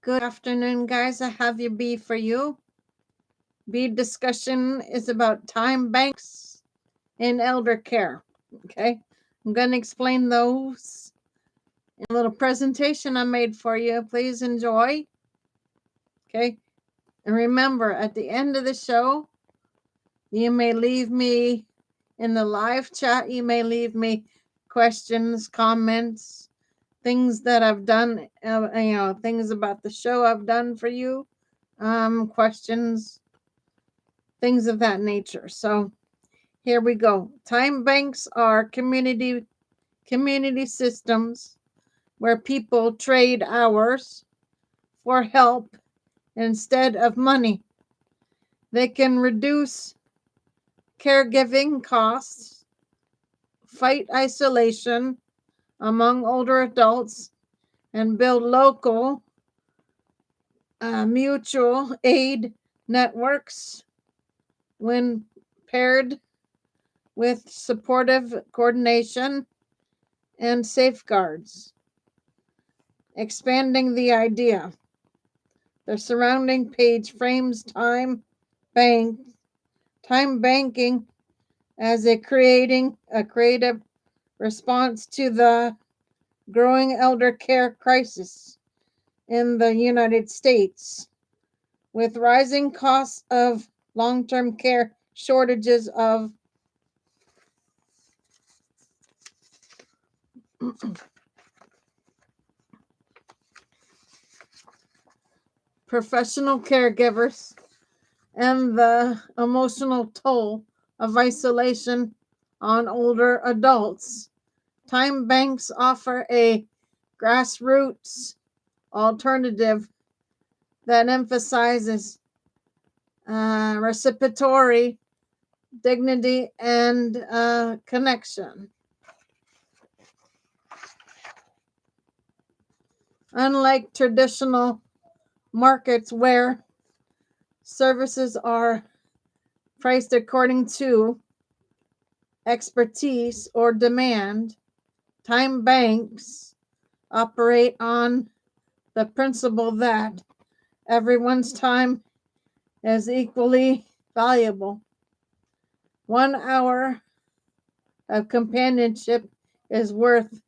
Good afternoon, guys. I have your B for you. B discussion is about time banks in elder care. Okay, I'm going to explain those in a little presentation I made for you. Please enjoy. Okay, and remember at the end of the show, you may leave me in the live chat, you may leave me questions, comments, things that I've done, things about the show I've done for you, questions, things of that nature. So here we go. Time banks are community systems where people trade hours for help instead of money. They can reduce caregiving costs, fight isolation among older adults, and build local mutual aid networks when paired with supportive coordination and safeguards. Expanding the idea. The surrounding page frames time banking as a creative response to the growing elder care crisis in the United States, with rising costs of long-term care, shortages of professional caregivers, and the emotional toll of isolation on older adults. Time banks offer a grassroots alternative that emphasizes reciprocity, dignity, and connection. Unlike traditional markets where services are priced according to expertise or demand, time banks operate on the principle that everyone's time is equally valuable. 1 hour of companionship is worth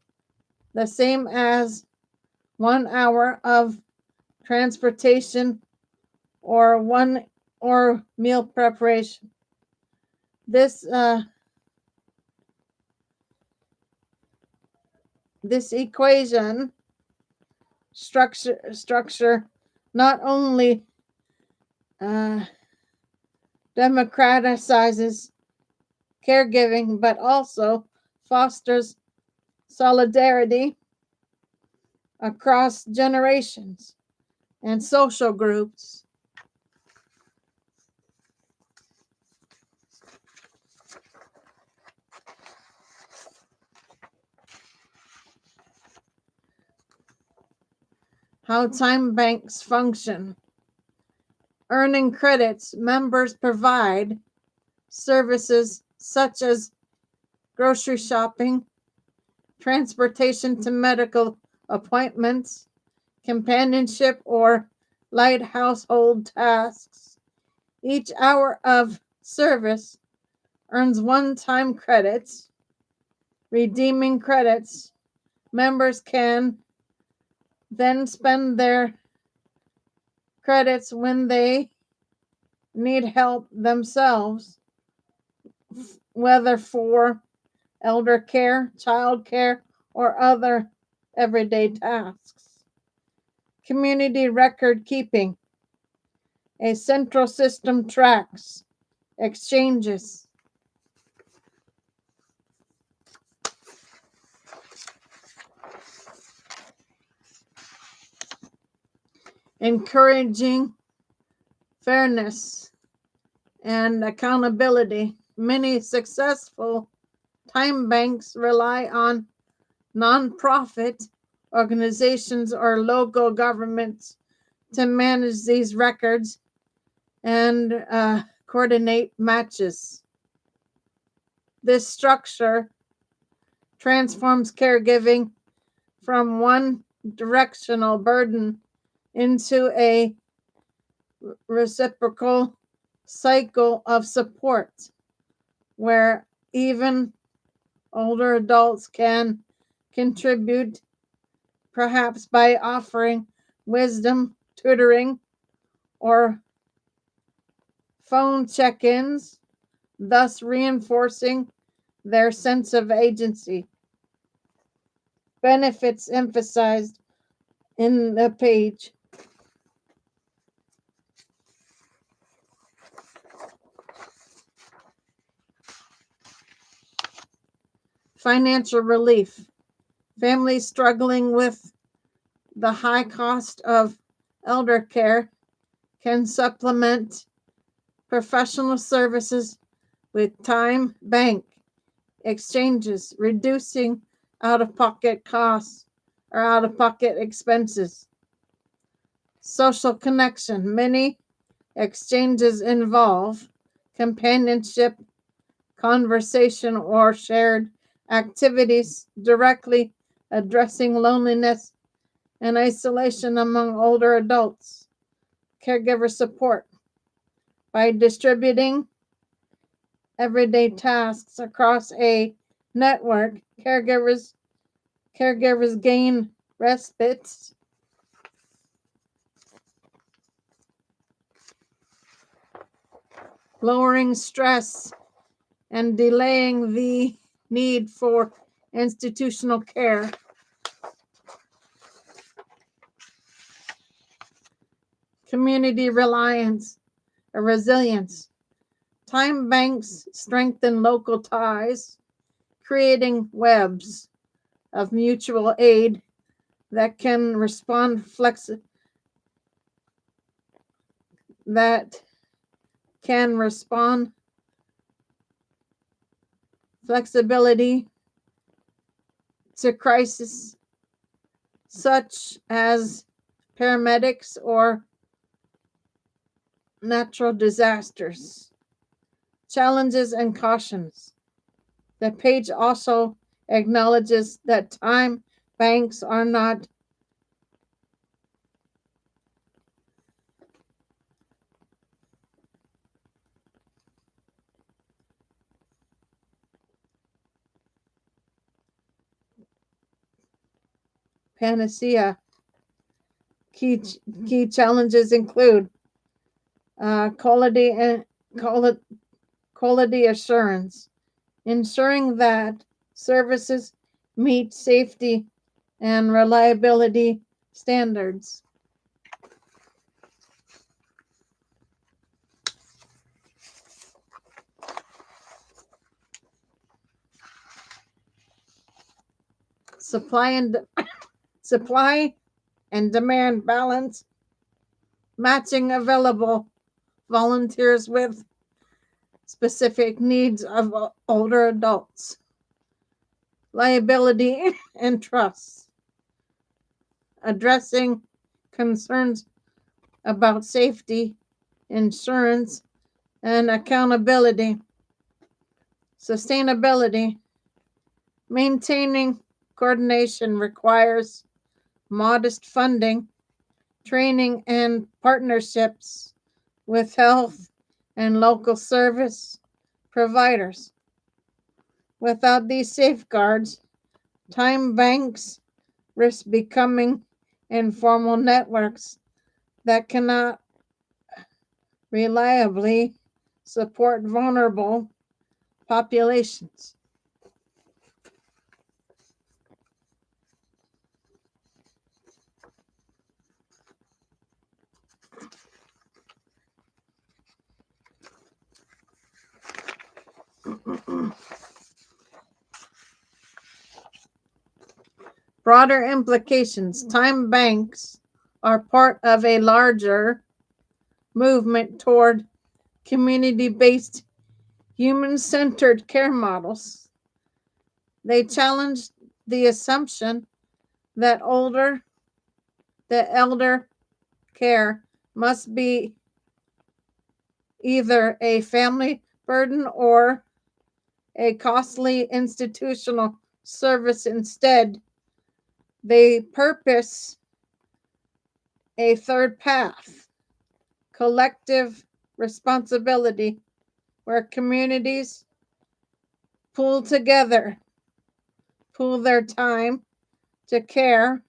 the same as 1 hour of transportation or meal preparation. This equation structure not only democratizes caregiving but also fosters solidarity across generations and social groups. How time banks function. Earning credits, members provide services such as grocery shopping, transportation to medical appointments, companionship, or light household tasks. Each hour of service earns 1 time credits. Redeeming credits, members can then spend their credits when they need help themselves, whether for elder care, child care, or other everyday tasks. Community record keeping. A central system tracks exchanges, encouraging fairness and accountability. Many successful time banks rely on nonprofit organizations or local governments to manage these records and coordinate matches. This structure transforms caregiving from one directional burden into a reciprocal cycle of support where even older adults can contribute, perhaps by offering wisdom, tutoring, or phone check ins, thus reinforcing their sense of agency. Benefits emphasized in the page. Financial relief. Families struggling with the high cost of elder care can supplement professional services with time bank exchanges, reducing out of pocket costs or out of pocket expenses. Social connection. Many exchanges involve companionship, conversation, or shared activities directly addressing loneliness and isolation among older adults. Caregiver support. By distributing everyday tasks across a network, caregivers gain respite, lowering stress and delaying the need for institutional care. Community reliance or resilience. Time banks strengthen local ties, creating webs of mutual aid that can respond flexibility to crises such as paramedics or natural disasters. Challenges and cautions. The page also acknowledges that time banks are not panacea. Key challenges include quality assurance, ensuring that services meet safety and reliability standards. Supply and demand balance, matching available volunteers with specific needs of older adults. Liability and trust, addressing concerns about safety, insurance, and accountability. Sustainability, maintaining coordination requires modest funding, training, and partnerships with health and local service providers. Without these safeguards, time banks risk becoming informal networks that cannot reliably support vulnerable populations. Broader implications. Time banks are part of a larger movement toward community based, human centered care models. They challenge the assumption that elder care must be either a family burden or a costly institutional service. Instead, they purpose A third path, collective responsibility, where communities pool together, pool their time to care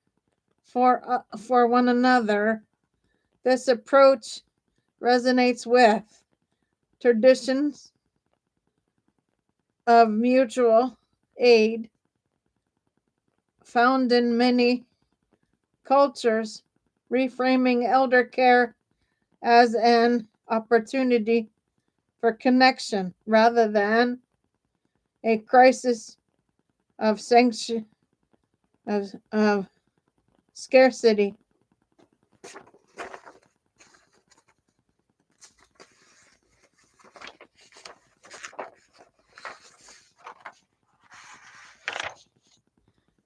for one another. This approach resonates with traditions of mutual aid found in many cultures, reframing elder care as an opportunity for connection rather than a crisis of sanction of scarcity.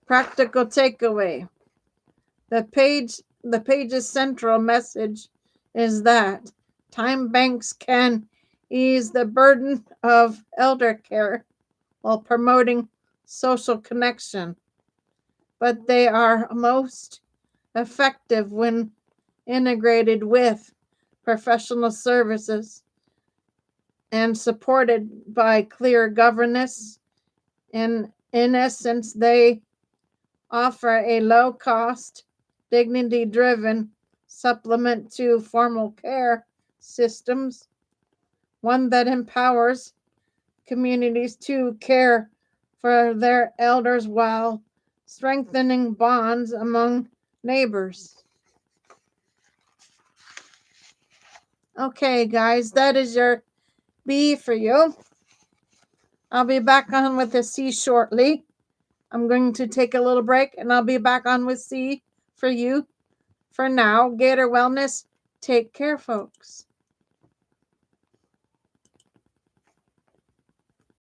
Practical takeaway. The page's central message is that time banks can ease the burden of elder care while promoting social connection, but they are most effective when integrated with professional services and supported by clear governance. In essence, they offer a low cost, dignity driven supplement to formal care systems, one that empowers communities to care for their elders while strengthening bonds among neighbors. Okay, guys, that is your B for you. I'll be back on with the C shortly. I'm going to take a little break and I'll be back on with C for you. For now, Gator Wellness, take care, folks.